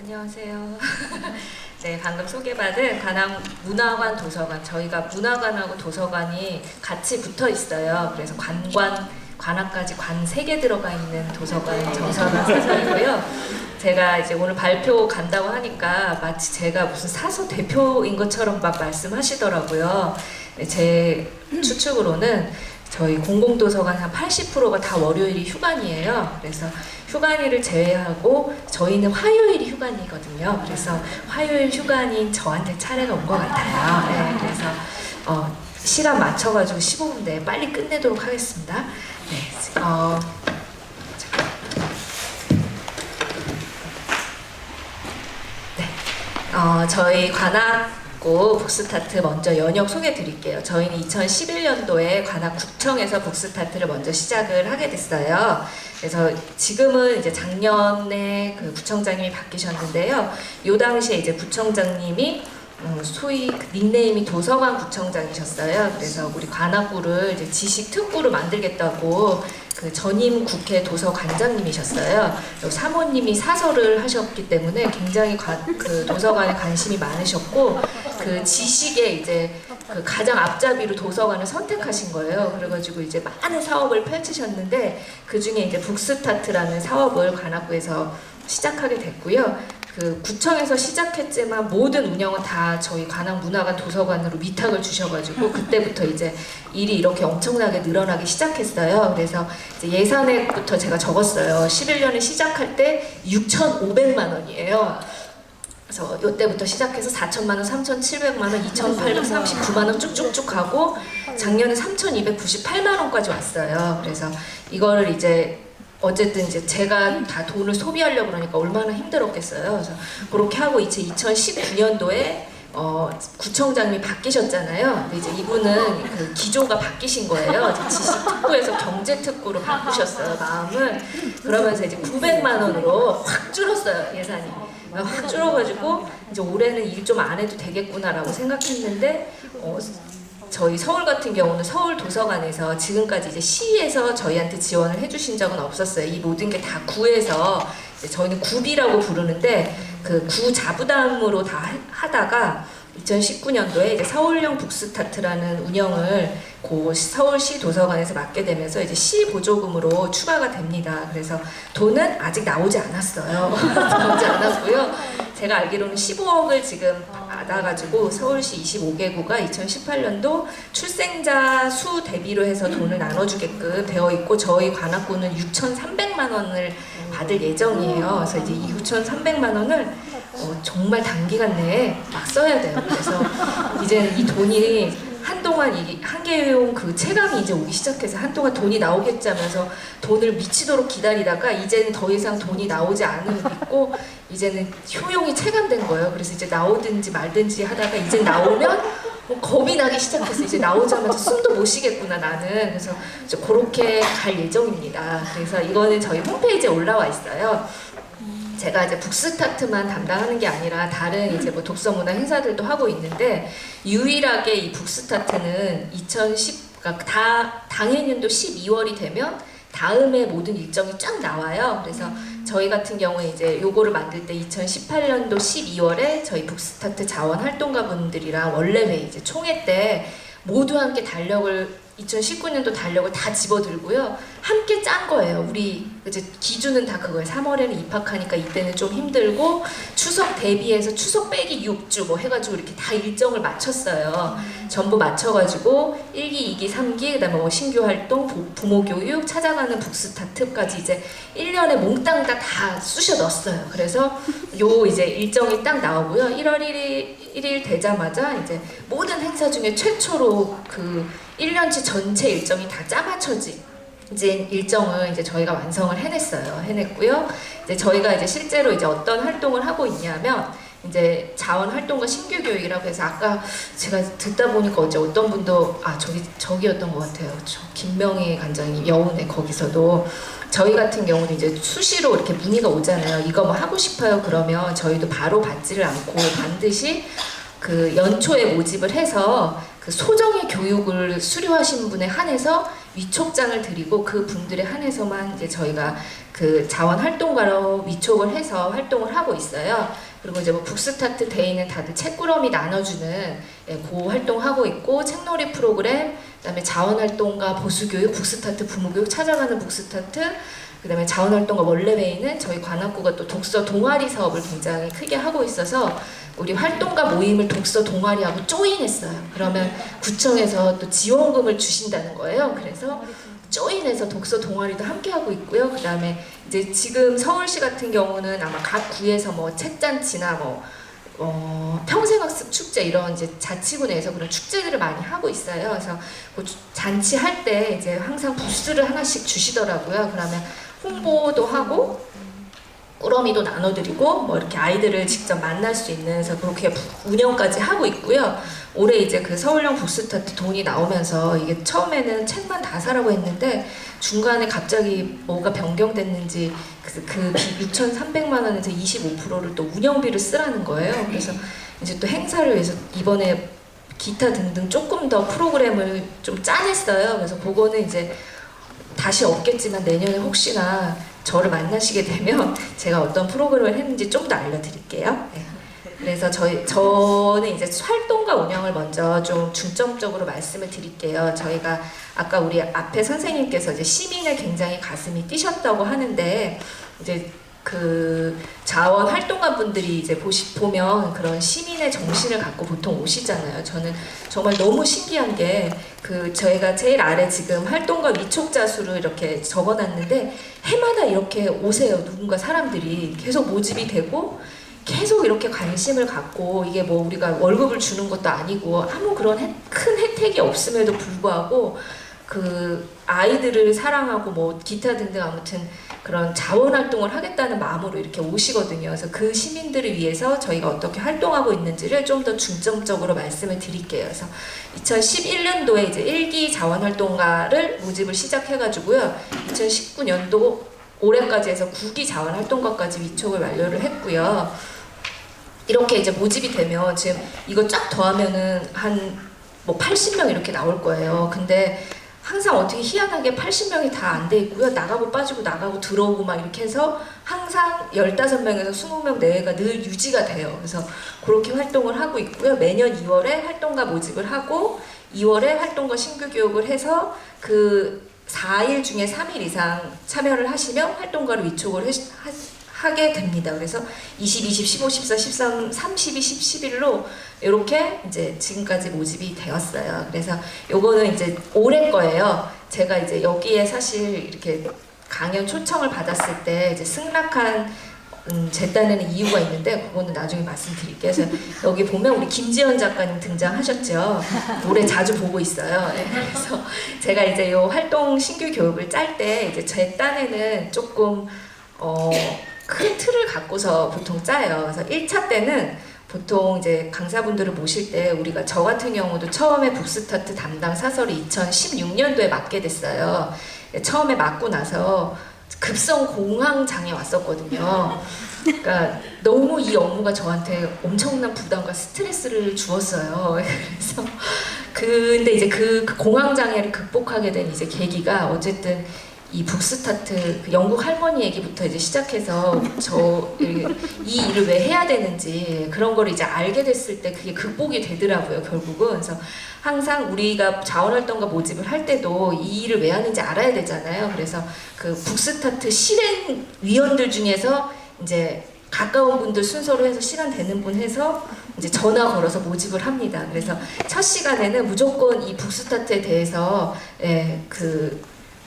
안녕하세요. 네, 방금 소개받은 관악 문화관 도서관, 저희가 문화관하고 도서관이 같이 붙어 있어요. 그래서 관악까지 관 3개 들어가 있는 도서관 정서관 사서이고요. 제가 이제 오늘 발표 간다고 하니까 마치 제가 무슨 사서 대표인 것처럼 막 말씀하시더라고요. 제 추측으로는 저희 공공도서관 한 80%가 다 월요일이 휴관이에요. 그래서 휴관일을 제외하고 저희는 화요일이 휴관이거든요. 그래서 화요일 휴관인 저한테 차례가 온 것 같아요. 네, 그래서 시간 맞춰가지고 15분 내에 빨리 끝내도록 하겠습니다. 네, 저희 관악구 북스타트 먼저 연역 소개 드릴게요. 저희는 2011년도에 관악구청에서 북스타트를 먼저 시작을 하게 됐어요. 그래서 지금은 이제 작년에 그 구청장님이 바뀌셨는데요. 요 당시에 이제 구청장님이 소위 닉네임이 도서관 구청장이셨어요. 그래서 우리 관악구를 이제 지식 특구로 만들겠다고 그 전임 국회 도서관장님이셨어요. 사모님이 사서를 하셨기 때문에 굉장히 그 도서관에 관심이 많으셨고 그 지식에 이제 그 가장 앞잡이로 도서관을 선택하신 거예요. 그래가지고 이제 많은 사업을 펼치셨는데 그 중에 이제 북스타트라는 사업을 관악구에서 시작하게 됐고요. 그 구청에서 시작했지만 모든 운영은 다 저희 관악 문화관 도서관으로 위탁을 주셔가지고 그때부터 이제 일이 이렇게 엄청나게 늘어나기 시작했어요. 그래서 이제 예산액부터 제가 적었어요. 11년에 시작할 때 6,500만 원이에요. 그래서 이때부터 시작해서 4천만 원, 3,700만 원, 2,839만 원 쭉쭉쭉 가고 작년에 3,298만 원까지 왔어요. 그래서 이거를 이제 어쨌든 이제 제가 다 돈을 소비하려고 그러니까 얼마나 힘들었겠어요. 그래서 그렇게 하고 이제 2019년도에 구청장님이 바뀌셨잖아요. 근데 이제 이분은 그 기조가 바뀌신 거예요. 지식특구에서 경제특구로 바꾸셨어요, 마음을. 그러면서 이제 900만 원으로 확 줄었어요, 예산이. 확 줄어가지고 이제 올해는 일 좀 안 해도 되겠구나라고 생각했는데 저희 서울 같은 경우는 서울 도서관에서 지금까지 이제 시에서 저희한테 지원을 해주신 적은 없었어요. 이 모든 게 다 구에서 저희는 구비라고 부르는데 그 구 자부담으로 다 하다가 2019년도에 이제 서울형 북스타트라는 운영을 고 서울시 도서관에서 맡게 되면서 이제 시 보조금으로 추가가 됩니다. 그래서 돈은 아직 나오지 않았어요. 나오지 않았고요. 제가 알기로는 15억을 지금 받아가지고 서울시 25개구가 2018년도 출생자 수 대비로 해서 돈을 나눠주게끔 되어 있고 저희 관악구는 6,300만 원을 받을 예정이에요. 그래서 이제 이 6,300만 원을 정말 단기간 내에 막 써야 돼요. 그래서 이제는 이 돈이 한동안 이 한계용 그 체감이 이제 오기 시작해서 한동안 돈이 나오겠지 하면서 돈을 미치도록 기다리다가 이제는 더 이상 돈이 나오지 않음을 믿고 이제는 효용이 체감된 거예요. 그래서 이제 나오든지 말든지 하다가 이제 나오면 겁이 나기 시작했어요. 이제 나오자마자 숨도 못 쉬겠구나 나는. 그래서 이제 그렇게 갈 예정입니다. 그래서 이거는 저희 홈페이지에 올라와 있어요. 제가 이제 북스타트만 담당하는 게 아니라 다른 이제 뭐 독서문화 행사들도 하고 있는데 유일하게 이 북스타트는 그러니까 당해년도 12월이 되면 다음에 모든 일정이 쫙 나와요. 그래서 저희 같은 경우에 이제 요거를 만들 때 2018년도 12월에 저희 북스타트 자원 활동가 분들이랑 원래회 이제 총회 때 모두 함께 달력을 2019년도 달력을 다 집어들고요. 함께 짠 거예요. 우리 이제 기준은 다 그거예요. 3월에는 입학하니까 이때는 좀 힘들고 추석 대비해서 추석 빼기 6주 뭐 해가지고 이렇게 다 일정을 맞췄어요. 전부 맞춰가지고 1기, 2기, 3기 그다음에 뭐 신규 활동, 부모 교육, 찾아가는 북스타트까지 이제 1년에 몽땅 다 쑤셔 넣었어요. 그래서 요 이제 일정이 딱 나오고요. 1월 1일 되자마자 이제 모든 행사 중에 최초로 그 1년치 전체 일정이 다 짜맞춰진 이제 일정을 이제 저희가 완성을 해냈고요. 이제 저희가 이제 실제로 이제 어떤 활동을 하고 있냐면 이제 자원 활동과 신규 교육이라고 해서 아까 제가 듣다 보니까 어제 어떤 분도 저기였던 것 같아요. 김명희 관장님 여운에 거기서도 저희 같은 경우는 이제 수시로 이렇게 문의가 오잖아요. 이거 뭐 하고 싶어요. 그러면 저희도 바로 받지를 않고 반드시 그 연초에 모집을 해서 그 소정의 교육을 수료하신 분에 한해서 위촉장을 드리고 그 분들에 한해서만 이제 저희가 그 자원 활동가로 위촉을 해서 활동을 하고 있어요. 그리고 이제 뭐 북스타트 데이는 다들 책꾸러미 나눠주는 그 활동하고 있고, 책놀이 프로그램, 그다음에 자원활동가 보수교육, 북스타트 부모교육 찾아가는 북스타트, 그다음에 자원활동가 원래웨이는 저희 관악구가 또 독서 동아리 사업을 굉장히 크게 하고 있어서 우리 활동가 모임을 독서 동아리하고 조인했어요. 그러면 구청에서 또 지원금을 주신다는 거예요. 그래서 조인해서 독서 동아리도 함께 하고 있고요. 그다음에 이제 지금 서울시 같은 경우는 아마 각 구에서 뭐 책잔치나 뭐 평생학습 축제 이런 이제 자치구 내에서 그런 축제들을 많이 하고 있어요. 그래서 그 잔치 할 때 이제 항상 부스를 하나씩 주시더라고요. 그러면 홍보도 하고 꾸러미도 나눠드리고 뭐 이렇게 아이들을 직접 만날 수 있는, 그래서 그렇게 운영까지 하고 있고요. 올해 이제 그 서울형 북스타트 돈이 나오면서 이게 처음에는 책만 다 사라고 했는데 중간에 갑자기 뭐가 변경됐는지 그 6,300만 원에서 25%를 또 운영비를 쓰라는 거예요. 그래서 이제 또 행사를 위해서 이번에 기타 등등 조금 더 프로그램을 좀 짜냈어요. 그래서 그거는 이제 다시 없겠지만 내년에 혹시나 저를 만나시게 되면 제가 어떤 프로그램을 했는지 좀 더 알려드릴게요. 네. 그래서 저는 이제 활동가 운영을 먼저 좀 중점적으로 말씀을 드릴게요. 저희가 아까 우리 앞에 선생님께서 이제 시민의 굉장히 가슴이 뛰셨다고 하는데, 이제 그 자원 활동가 분들이 이제 보면 그런 시민의 정신을 갖고 보통 오시잖아요. 저는 정말 너무 신기한 게 그 저희가 제일 아래 지금 활동가 위촉자 수를 이렇게 적어놨는데 해마다 이렇게 오세요. 누군가 사람들이 계속 모집이 되고 계속 이렇게 관심을 갖고, 이게 뭐 우리가 월급을 주는 것도 아니고 아무 그런 큰 혜택이 없음에도 불구하고 그 아이들을 사랑하고 뭐 기타 등등 아무튼 그런 자원 활동을 하겠다는 마음으로 이렇게 오시거든요. 그래서 그 시민들을 위해서 저희가 어떻게 활동하고 있는지를 좀 더 중점적으로 말씀을 드릴게요. 그래서 2011년도에 이제 1기 자원 활동가를 모집을 시작해가지고요. 2019년도 올해까지 해서 9기 자원 활동가까지 위촉을 완료를 했고요. 이렇게 이제 모집이 되면 지금 이거 쫙 더하면은 한 뭐 80명 이렇게 나올 거예요. 근데 항상 어떻게 희한하게 80명이 다 안 돼 있고요. 나가고 빠지고 나가고 들어오고 막 이렇게 해서 항상 15명에서 20명 내외가 늘 유지가 돼요. 그래서 그렇게 활동을 하고 있고요. 매년 2월에 활동가 모집을 하고 2월에 활동가 신규 교육을 해서 그 4일 중에 3일 이상 참여를 하시면 활동가로 위촉을 하게 됩니다. 그래서 20, 20, 15, 14, 13, 32, 10, 11로 이렇게 이제 지금까지 모집이 되었어요. 그래서 요거는 이제 올해 거예요. 제가 이제 여기에 사실 이렇게 강연 초청을 받았을 때 이제 승낙한 제 딴에는 이유가 있는데 그거는 나중에 말씀드릴게요. 그래서 여기 보면 우리 김지연 작가님 등장하셨죠. 올해 자주 보고 있어요. 네, 그래서 제가 이제 요 활동 신규 교육을 짤 때 이제 제 딴에는 조금 큰 틀을 갖고서 보통 짜요. 그래서 1차 때는 보통 이제 강사분들을 모실 때 우리가 저 같은 경우도 처음에 북스타트 담당 사설이 2016년도에 맡게 됐어요. 처음에 맡고 나서 급성 공황장애 왔었거든요. 그러니까 너무 이 업무가 저한테 엄청난 부담과 스트레스를 주었어요. 그래서 근데 이제 그 공황장애를 극복하게 된 이제 계기가 어쨌든 이 북스타트 그 영국 할머니 얘기부터 이제 시작해서 이 일을 왜 해야 되는지 그런 걸 이제 알게 됐을 때 그게 극복이 되더라고요, 결국은. 그래서 항상 우리가 자원활동가 모집을 할 때도 이 일을 왜 하는지 알아야 되잖아요. 그래서 그 북스타트 실행위원들 중에서 이제 가까운 분들 순서로 해서 시간 되는 분 해서 이제 전화 걸어서 모집을 합니다. 그래서 첫 시간에는 무조건 이 북스타트에 대해서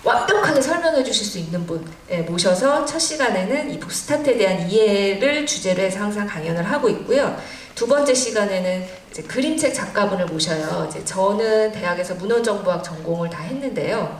완벽하게 설명해 주실 수 있는 분 모셔서 첫 시간에는 이 북스타트에 대한 이해를 주제로 해서 항상 강연을 하고 있고요. 두 번째 시간에는 이제 그림책 작가분을 모셔요. 이제 저는 대학에서 문헌정보학 전공을 다 했는데요.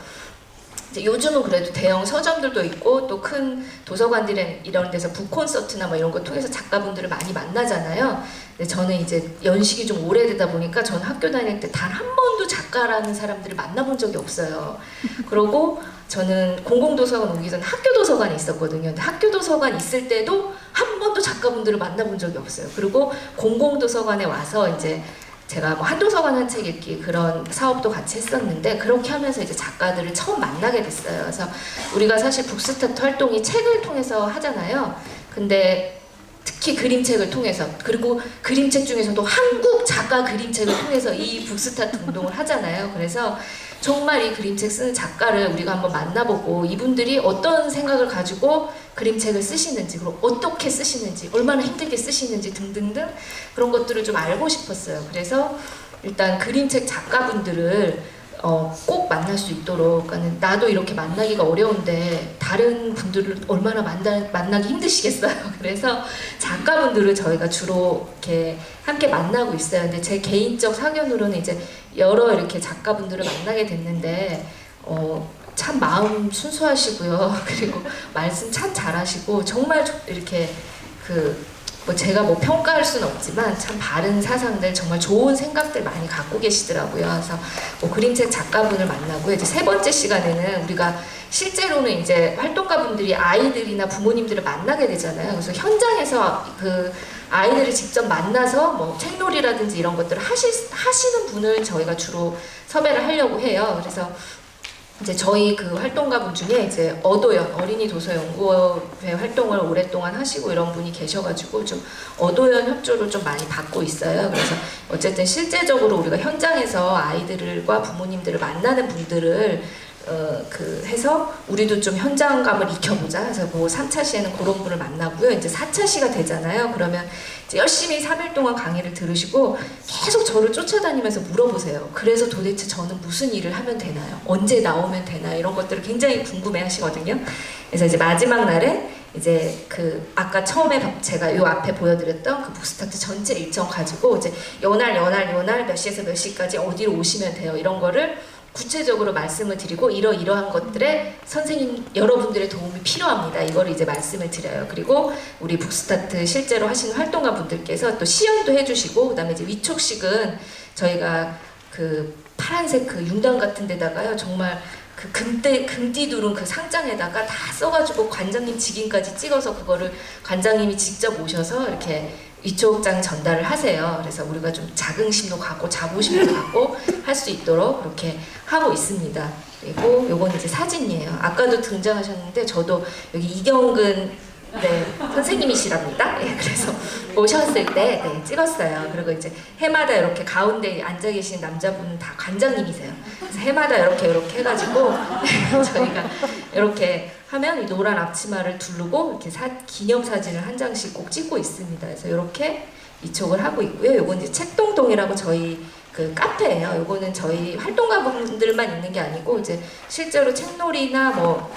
이제 요즘은 그래도 대형 서점들도 있고 또 큰 도서관들 이런 데서 북콘서트나 뭐 이런 거 통해서 작가분들을 많이 만나잖아요. 근데 저는 이제 연식이 좀 오래되다 보니까 저는 학교 다닐 때 단 한 번도 작가라는 사람들을 만나본 적이 없어요. 그러고 저는 공공도서관 오기 전 학교 도서관에 있었거든요. 근데 학교 도서관 있을 때도 한 번도 작가분들을 만나본 적이 없어요. 그리고 공공도서관에 와서 이제 제가 뭐 한도서관 한 책 읽기 그런 사업도 같이 했었는데 그렇게 하면서 이제 작가들을 처음 만나게 됐어요. 그래서 우리가 사실 북스타트 활동이 책을 통해서 하잖아요. 근데 특히 그림책을 통해서, 그리고 그림책 중에서도 한국 작가 그림책을 통해서 이 북스타트 운동을 하잖아요. 그래서 정말 이 그림책 쓰는 작가를 우리가 한번 만나보고 이분들이 어떤 생각을 가지고 그림책을 쓰시는지, 그리고 어떻게 쓰시는지, 얼마나 힘들게 쓰시는지 등등등 그런 것들을 좀 알고 싶었어요. 그래서 일단 그림책 작가분들을 꼭 만날 수 있도록, 그러니까 나도 이렇게 만나기가 어려운데 다른 분들을 얼마나 만나기 힘드시겠어요. 그래서 작가분들을 저희가 주로 이렇게 함께 만나고 있어요. 근데 제 개인적 사견으로는 이제 여러 이렇게 작가분들을 만나게 됐는데 참 마음 순수하시고요. 그리고 말씀 참 잘하시고 정말 이렇게 뭐 제가 뭐 평가할 수는 없지만 참 바른 사상들, 정말 좋은 생각들 많이 갖고 계시더라고요. 그래서 뭐 그림책 작가분을 만나고요. 이제 세 번째 시간에는 우리가 실제로는 이제 활동가분들이 아이들이나 부모님들을 만나게 되잖아요. 그래서 현장에서 그 아이들을 직접 만나서 뭐 책놀이라든지 이런 것들을 하시는 분을 저희가 주로 섭외를 하려고 해요. 그래서 이제 저희 그 활동가분 중에 이제 어도연 어린이 도서 연구회 활동을 오랫동안 하시고 이런 분이 계셔가지고 좀 어도연 협조를 좀 많이 받고 있어요. 그래서 어쨌든 실제적으로 우리가 현장에서 아이들과 부모님들을 만나는 분들을 해서 우리도 좀 현장감을 익혀보자. 그래서 뭐 3차 시에는 그런 분을 만나고요. 이제 4차 시가 되잖아요. 그러면 이제 열심히 3일 동안 강의를 들으시고 계속 저를 쫓아다니면서 물어보세요. 그래서 도대체 저는 무슨 일을 하면 되나요? 언제 나오면 되나요? 이런 것들을 굉장히 궁금해 하시거든요. 그래서 이제 마지막 날에 이제 아까 처음에 제가 요 앞에 보여드렸던 그 북스타트 전체 일정 가지고 이제 요날 몇 시에서 몇 시까지 어디로 오시면 돼요. 이런 거를 구체적으로 말씀을 드리고 이러한 것들에 선생님 여러분들의 도움이 필요합니다. 이거를 이제 말씀을 드려요. 그리고 우리 북스타트 실제로 하시는 활동가 분들께서 또 시연도 해주시고, 그다음에 이제 위촉식은 저희가 파란색 융단 같은 데다가요, 정말 금띠두른 상장에다가 다 써가지고 관장님 직인까지 찍어서 그거를 관장님이 직접 오셔서 이렇게 위촉장 전달을 하세요. 그래서 우리가 좀 자긍심도 갖고 자부심도 갖고 할 수 있도록 그렇게 하고 있습니다. 그리고 요건 이제 사진이에요. 아까도 등장하셨는데 저도 여기 이경근 선생님이시랍니다. 그래서 오셨을 때 찍었어요. 그리고 이제 해마다 이렇게 가운데 앉아 계신 남자분은 다 관장님이세요. 그래서 해마다 이렇게 해가지고 저희가 이렇게 하면 이 노란 앞치마를 두르고 이렇게 기념사진을 한 장씩 꼭 찍고 있습니다. 그래서 이렇게 이촉을 하고 있고요. 요건 이제 책동동이라고 저희 카페예요. 요거는 저희 활동가분들만 있는 게 아니고 이제 실제로 책놀이나 뭐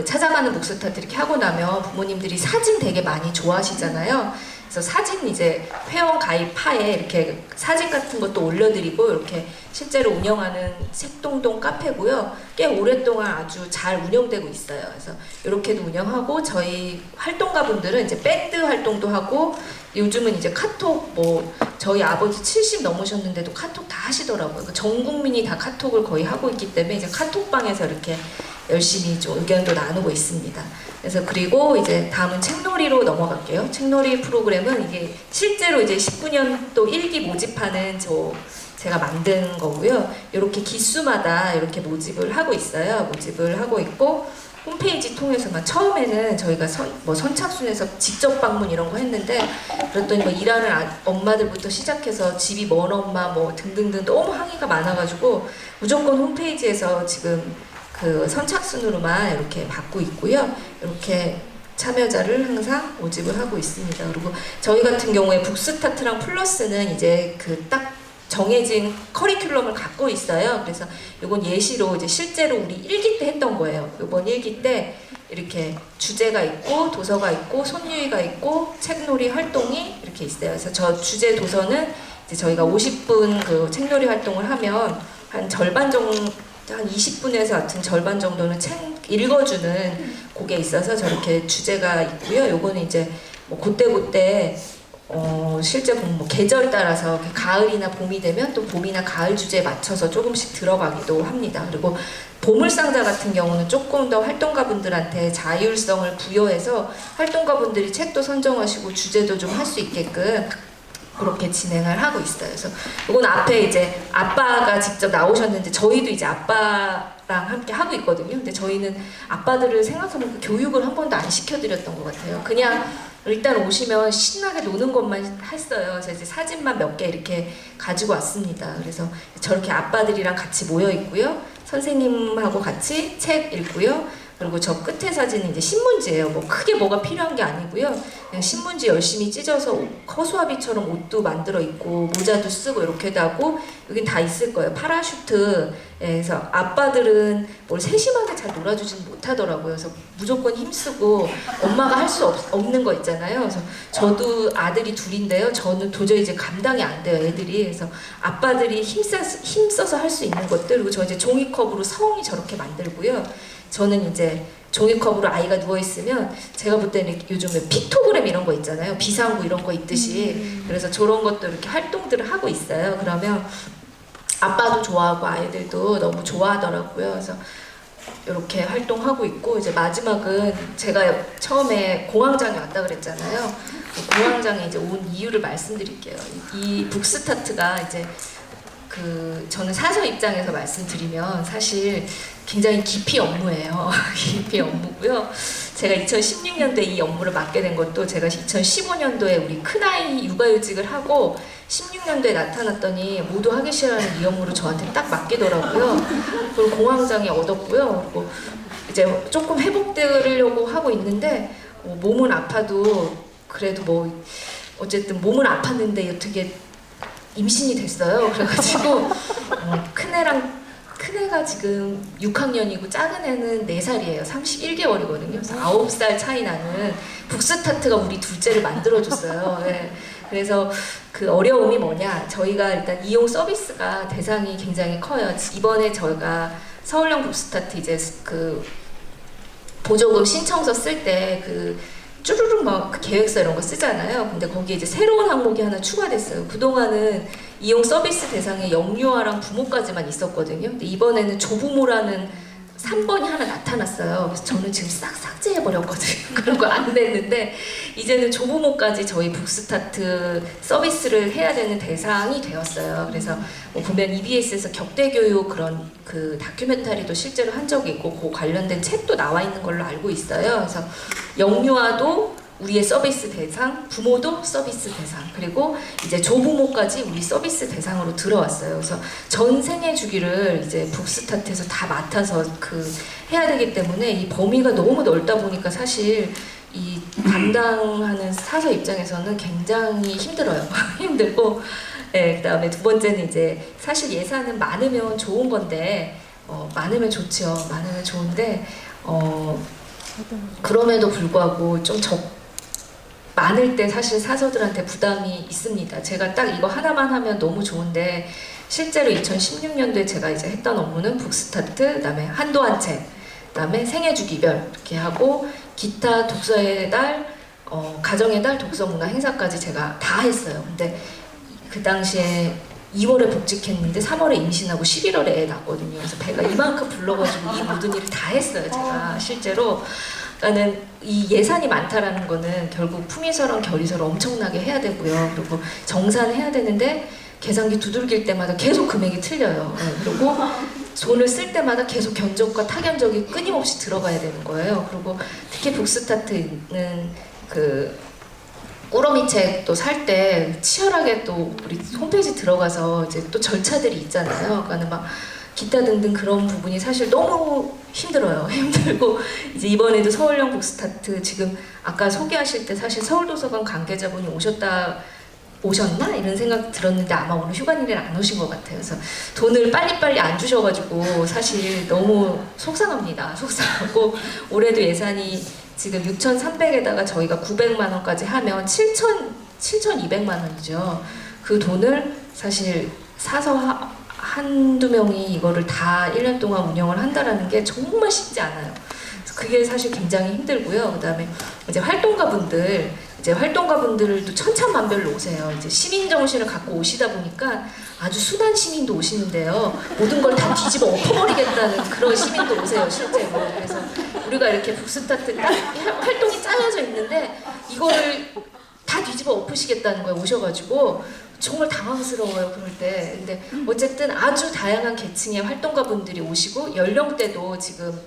찾아가는 북스타트 이렇게 하고 나면 부모님들이 사진 되게 많이 좋아하시잖아요. 그래서 사진 이제 회원 가입하에 이렇게 사진 같은 것도 올려드리고 이렇게 실제로 운영하는 책동동 카페고요. 꽤 오랫동안 아주 잘 운영되고 있어요. 그래서 이렇게도 운영하고 저희 활동가분들은 이제 밴드 활동도 하고 요즘은 이제 카톡 저희 아버지 70 넘으셨는데도 카톡 다 하시더라고요. 전 국민이 다 카톡을 거의 하고 있기 때문에 이제 카톡방에서 이렇게 열심히 좀 의견도 나누고 있습니다. 그래서 그리고 이제 다음은 책놀이로 넘어갈게요. 책놀이 프로그램은 이게 실제로 이제 19년도 1기 모집하는 제가 만든 거고요. 이렇게 기수마다 이렇게 모집을 하고 있어요. 모집을 하고 있고 홈페이지 통해서만 처음에는 저희가 선착순에서 직접 방문 이런 거 했는데 그랬더니 뭐 일하는 엄마들부터 시작해서 집이 먼 엄마 등등등 너무 항의가 많아가지고 무조건 홈페이지에서 지금 선착순으로만 이렇게 받고 있고요. 이렇게 참여자를 항상 모집을 하고 있습니다. 그리고 저희 같은 경우에 북스타트랑 플러스는 이제 딱 정해진 커리큘럼을 갖고 있어요. 그래서 이건 예시로 이제 실제로 우리 1기 때 했던 거예요. 이번 1기 때 이렇게 주제가 있고 도서가 있고 손유희가 있고 책놀이 활동이 이렇게 있어요. 그래서 저 주제 도서는 이제 저희가 50분 책놀이 활동을 하면 한 절반 정도 한 20분에서 하여튼 절반 정도는 책 읽어주는 곡에 있어서 저렇게 주제가 있고요. 요거는 이제 그때그때 실제 보면 계절 따라서 가을이나 봄이 되면 또 봄이나 가을 주제에 맞춰서 조금씩 들어가기도 합니다. 그리고 보물상자 같은 경우는 조금 더 활동가분들한테 자율성을 부여해서 활동가분들이 책도 선정하시고 주제도 좀 할 수 있게끔 그렇게 진행을 하고 있어요. 그래서 이건 앞에 이제 아빠가 직접 나오셨는데 저희도 이제 아빠랑 함께 하고 있거든요. 근데 저희는 아빠들을 생각해보면 교육을 한 번도 안 시켜드렸던 것 같아요. 그냥 일단 오시면 신나게 노는 것만 했어요. 그래서 이제 사진만 몇 개 이렇게 가지고 왔습니다. 그래서 저렇게 아빠들이랑 같이 모여 있고요. 선생님하고 같이 책 읽고요. 그리고 저 끝에 사진은 이제 신문지예요. 뭐 크게 뭐가 필요한 게 아니고요. 그냥 신문지 열심히 찢어서 허수아비처럼 옷도 만들어 입고 모자도 쓰고 이렇게도 하고 여긴 다 있을 거예요. 파라슈트. 그래서 아빠들은 뭘 세심하게 잘 놀아주지는 못하더라고요. 그래서 무조건 힘쓰고 엄마가 할 수 없는 거 있잖아요. 그래서 저도 아들이 둘인데요. 저는 도저히 이제 감당이 안 돼요, 애들이. 그래서 아빠들이 힘써서 할 수 있는 것들, 그리고 저 이제 종이컵으로 성이 저렇게 만들고요. 저는 이제 종이컵으로 아이가 누워있으면 제가 볼 때는 요즘에 픽토그램 이런 거 있잖아요. 비상구 이런 거 있듯이. 그래서 저런 것도 이렇게 활동들을 하고 있어요. 그러면 아빠도 좋아하고 아이들도 너무 좋아하더라고요. 그래서 이렇게 활동하고 있고 이제 마지막은 제가 처음에 공황장애 왔다 그랬잖아요. 공황장애 이제 온 이유를 말씀드릴게요. 이 북스타트가 이제 저는 사서 입장에서 말씀드리면 사실 굉장히 깊이 업무예요. 깊이 업무고요. 제가 2016년도에 이 업무를 맡게 된 것도 제가 2015년도에 우리 큰아이 육아휴직을 하고 16년도에 나타났더니 모두 하기 싫어하는 이 업무를 저한테 딱 맡기더라고요. 그리고 공황장애 얻었고요. 그리고 이제 조금 회복되려고 하고 있는데 몸은 아파도 그래도 뭐 어쨌든 몸은 아팠는데 어떻게 임신이 됐어요. 그래가지고 큰애가 지금 6학년이고 작은 애는 4살이에요. 31개월이거든요. 그래서 9살 차이 나는 북스타트가 우리 둘째를 만들어줬어요. 네. 그래서 그 어려움이 뭐냐, 저희가 일단 이용 서비스가 대상이 굉장히 커요. 이번에 저희가 서울형 북스타트 이제 그 보조금 신청서 쓸 때 쭈루룩 막 계획서 이런 거 쓰잖아요. 근데 거기에 이제 새로운 항목이 하나 추가됐어요. 그동안은 이용 서비스 대상에 영유아랑 부모까지만 있었거든요. 근데 이번에는 조부모라는 3번이 하나 나타났어요. 그래서 저는 지금 싹 삭제해버렸거든요. 그런 거 안 냈는데 이제는 조부모까지 저희 북스타트 서비스를 해야 되는 대상이 되었어요. 그래서 뭐 보면 EBS에서 격대교육 그런 그 다큐멘터리도 실제로 한 적이 있고 그 관련된 책도 나와 있는 걸로 알고 있어요. 그래서 영유아도 우리의 서비스 대상, 부모도 서비스 대상, 그리고 이제 조부모까지 우리 서비스 대상으로 들어왔어요. 그래서 전 생애 주기를 이제 북스타트에서 다 맡아서 해야 되기 때문에 이 범위가 너무 넓다 보니까 사실 이 담당하는 사서 입장에서는 굉장히 힘들어요. 힘들고, 네, 그다음에 두 번째는 이제 사실 예산은 많으면 좋은 건데, 많으면 좋죠. 많으면 좋은데, 그럼에도 불구하고 좀 많을 때 사실 사서들한테 부담이 있습니다. 제가 딱 이거 하나만 하면 너무 좋은데 실제로 2016년도에 제가 이제 했던 업무는 북스타트, 그다음에 한도 책, 그다음에 생애주기별 이렇게 하고 기타 독서의 달, 가정의 달 독서문화 행사까지 제가 다 했어요. 근데 그 당시에 2월에 복직했는데 3월에 임신하고 11월에 애 낳았거든요. 그래서 배가 이만큼 불러가지고 이 모든 일을 다 했어요. 제가 실제로. 그러니까는 이 예산이 많다라는 거는 결국 품위서랑 결의서를 엄청나게 해야 되고요. 그리고 정산해야 되는데 계산기 두들길 때마다 계속 금액이 틀려요. 그리고 돈을 쓸 때마다 계속 견적과 타견적이 끊임없이 들어가야 되는 거예요. 그리고 특히 북스타트는 꾸러미 책도 살 때 치열하게 또 우리 홈페이지 들어가서 이제 또 절차들이 있잖아요. 그러니까 막 기타 등등 그런 부분이 사실 너무 힘들어요. 힘들고 이제 이번에도 서울형 북스타트 지금 아까 소개하실 때 사실 서울도서관 관계자분이 오셨나? 이런 생각 들었는데 아마 오늘 휴관일에 안 오신 것 같아요. 그래서 돈을 빨리빨리 안 주셔가지고 사실 너무 속상합니다. 속상하고 올해도 예산이 지금 6,300에다가 저희가 900만 원까지 하면 7,200만 원이죠. 그 돈을 사실 사서 한두 명이 이거를 다 1년 동안 운영을 한다라는 게 정말 쉽지 않아요. 그게 사실 굉장히 힘들고요. 그다음에 이제 활동가분들도 천차만별로 오세요. 이제 시민 정신을 갖고 오시다 보니까 아주 순한 시민도 오시는데요. 모든 걸 다 뒤집어 엎어버리겠다는 그런 시민도 오세요, 실제로. 그래서 우리가 이렇게 북스타트 딱 활동이 짜여져 있는데 이거를 다 다 뒤집어 엎으시겠다는 거예요. 오셔가지고 정말 당황스러워요 그럴 때. 근데 어쨌든 아주 다양한 계층의 활동가 분들이 오시고 연령대도 지금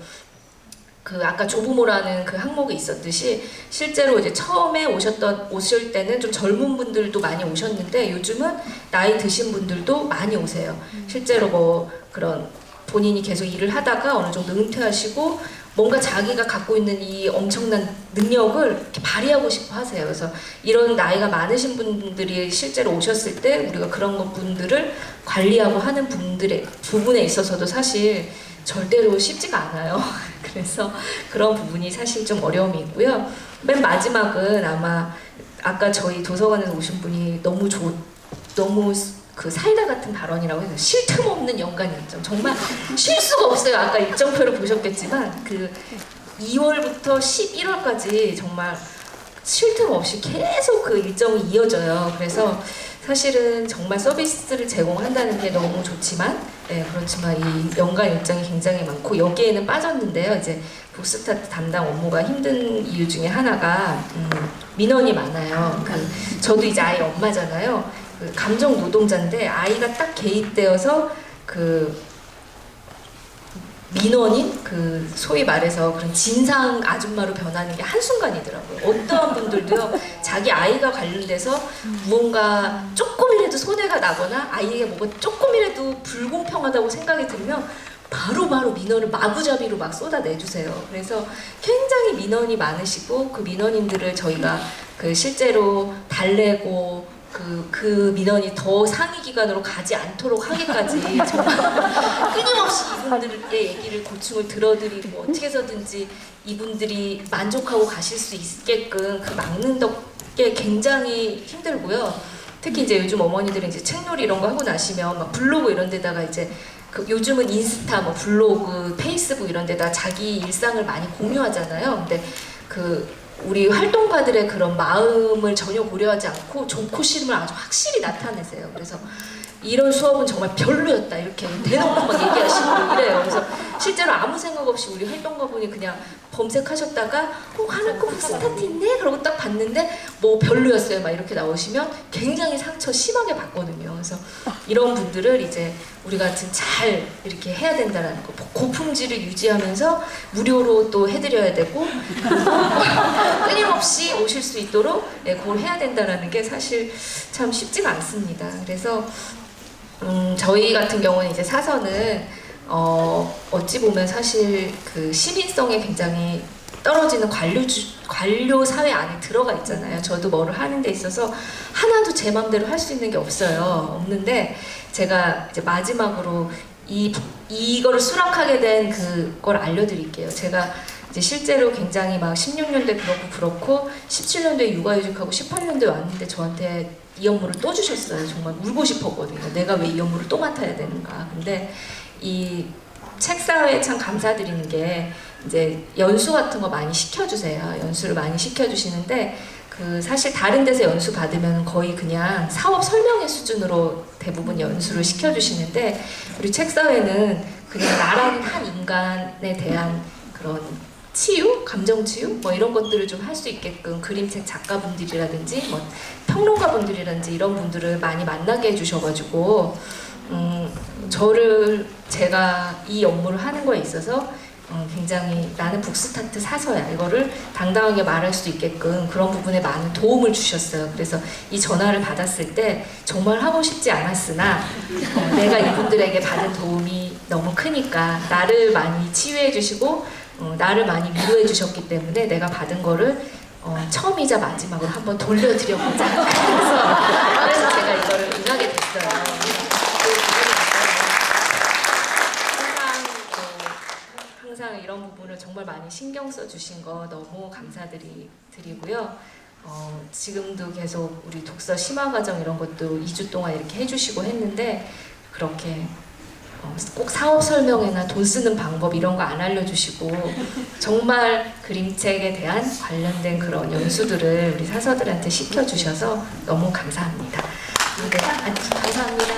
그 아까 조부모라는 그 항목이 있었듯이 실제로 이제 처음에 오실 때는 좀 젊은 분들도 많이 오셨는데 요즘은 나이 드신 분들도 많이 오세요. 실제로 뭐 그런 본인이 계속 일을 하다가 어느 정도 은퇴하시고 뭔가 자기가 갖고 있는 이 엄청난 능력을 이렇게 발휘하고 싶어 하세요. 그래서 이런 나이가 많으신 분들이 실제로 오셨을 때 우리가 그런 분들을 관리하고 하는 분들의 부분에 있어서도 사실 절대로 쉽지가 않아요. 그래서 그런 부분이 사실 좀 어려움이 있고요. 맨 마지막은 아마 아까 저희 도서관에서 오신 분이 너무 그 사이다 같은 발언이라고 해서 쉴 틈 없는 연간 일정. 정말 쉴 수가 없어요. 아까 일정표를 보셨겠지만 그 2월부터 11월까지 정말 쉴 틈 없이 계속 그 일정이 이어져요. 그래서 사실은 정말 서비스를 제공한다는 게 너무 좋지만, 네, 그렇지만 이 연간 일정이 굉장히 많고 여기에는 빠졌는데요. 이제 북스타트 담당 업무가 힘든 이유 중에 하나가 민원이 많아요. 저도 이제 아이 엄마잖아요. 그 감정 노동자인데 아이가 딱 개입되어서 그 민원인 그 소위 말해서 그런 진상 아줌마로 변하는 게 한순간이더라고요. 어떠한 분들도요 자기 아이가 관련돼서 무언가 조금이라도 손해가 나거나 아이에게 뭐가 조금이라도 불공평하다고 생각이 들면 바로바로 민원을 마구잡이로 막 쏟아내주세요. 그래서 굉장히 민원이 많으시고 그 민원인들을 저희가 그 실제로 달래고 그 민원이 더 상위 기관으로 가지 않도록 하기까지 정말 끊임없이 이분들의 얘기를 고충을 들어드리고 어떻게 해서든지 이분들이 만족하고 가실 수 있게끔 그 막는 게 굉장히 힘들고요. 특히 이제 요즘 어머니들은 이제 책놀이 이런 거 하고 나시면 막 블로그 이런 데다가 이제 그 요즘은 인스타, 뭐 블로그, 페이스북 이런 데다 자기 일상을 많이 공유하잖아요. 근데 우리 활동가들의 그런 마음을 전혀 고려하지 않고 좋고 싫음을 아주 확실히 나타내세요. 그래서 이런 수업은 정말 별로였다 이렇게 대놓고 막 얘기하시고 이래요. 그래서 실제로 아무 생각 없이 우리 활동가분이 그냥 검색하셨다가 관악구 북스타트 있네? 그러고 딱 봤는데 뭐 별로였어요 막 이렇게 나오시면 굉장히 상처 심하게 받거든요. 그래서 이런 분들을 이제 우리 같은 잘 이렇게 해야 된다는 거, 고품질을 유지하면서 무료로 또 해드려야 되고 끊임없이 오실 수 있도록 그걸 해야 된다는 게 사실 참 쉽지가 않습니다. 그래서 저희 같은 경우는 이제 사서는 어찌 보면 사실 그 시민성에 굉장히 떨어지는 관료 사회 안에 들어가 있잖아요. 저도 뭐를 하는 데 있어서 하나도 제 맘대로 할 수 있는 게 없는데 제가 이제 마지막으로 이거를 수락하게 된 그걸 알려드릴게요. 제가 이제 실제로 굉장히 막 16년도에 그렇고 17년도에 육아휴직하고 18년도에 왔는데 저한테 이 업무를 또 주셨어요. 정말 울고 싶었거든요. 내가 왜 이 업무를 또 맡아야 되는가. 근데 이 책사회에 참 감사드리는 게 이제 연수 같은 거 많이 시켜주세요. 연수를 많이 시켜주시는데 사실 다른 데서 연수 받으면 거의 그냥 사업 설명회 수준으로 대부분 연수를 시켜주시는데 우리 책사회는 그냥 나라는 한 인간에 대한 그런 치유, 감정 치유, 뭐 이런 것들을 좀 할 수 있게끔 그림책 작가분들이라든지 뭐 평론가분들이라든지 이런 분들을 많이 만나게 해주셔가지고 제가 이 업무를 하는 거에 있어서 굉장히 나는 북스타트 사서야 이거를 당당하게 말할 수 있게끔 그런 부분에 많은 도움을 주셨어요. 그래서 이 전화를 받았을 때 정말 하고 싶지 않았으나 내가 이분들에게 받은 도움이 너무 크니까 나를 많이 치유해 주시고 나를 많이 위로해 주셨기 때문에 내가 받은 거를 처음이자 마지막으로 한번 돌려드려보자. 그래서 제가 이거를 응하게 됐어요. 항상 이런 부분을 정말 많이 신경 써주신 거 너무 감사드리고요. 지금도 계속 우리 독서 심화과정 이런 것도 2주 동안 이렇게 해주시고 했는데 그렇게 꼭 사업 설명회나 돈 쓰는 방법 이런 거 안 알려주시고 정말 그림책에 대한 관련된 그런 연수들을 우리 사서들한테 시켜주셔서 너무 감사합니다. 네, 감사합니다.